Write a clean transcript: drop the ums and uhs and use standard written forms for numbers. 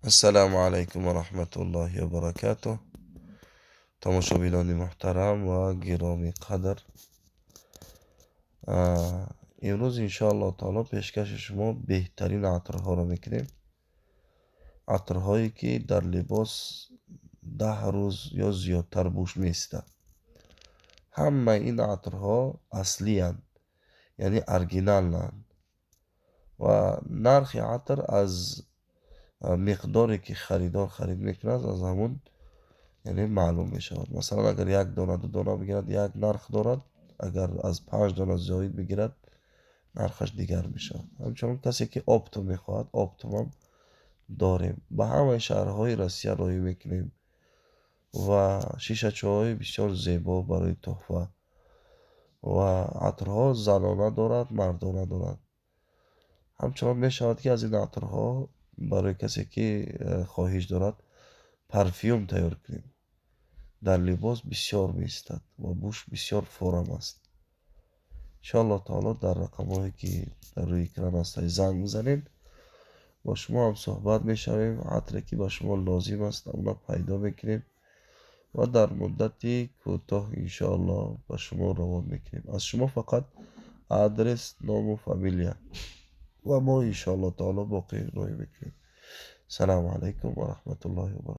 السلام علیکم و رحمت الله و برکاته. تماشاگران محترم و گرامی قدر، امروز انشاءالله تعالی پیشکش شما بهترین عطرها را میکنیم. عطرهایی که در لباس 10 روز یا زیادتر بوش میسته. همه این عطرها اصلی هستند، یعنی ارگینال هستند و نرخ عطر از مقداری که خریدار خرید میکند از همون یعنی معلوم می شود. مثلا اگر 1 دانه 2 دانه بگیرد یک نرخ دارد، اگر از 5 دانه زاید بگیرد نرخش دیگر می شود. همچنان کسی که آپتوم می خواهد آپتوم هم داریم. به همه شهرهای روسیه راهی میکنیم و شیشه چای بسیار زیبا برای تحفه و عطرها زنانه دارد مردانه دارد. همچنان می شود که از این عطرها برای کسی که خواهش دارد پرفیوم تیار کنیم. در لباس بسیار میستد و بوش بسیار فورم است. انشاءالله تعالی در رقم هایی که در روی اکران است زنگ بزنین، با شما هم صحبت میشویم. عطری که با شما لازم است اونا پیدا میکنیم و در مدتی کوتاه انشاءالله با شما روان میکنیم. از شما فقط آدرس، نام و فامیلیا و ما انشاءالله تعالی باقی روی میکنیم. سلام علیکم و رحمت الله و برکاته.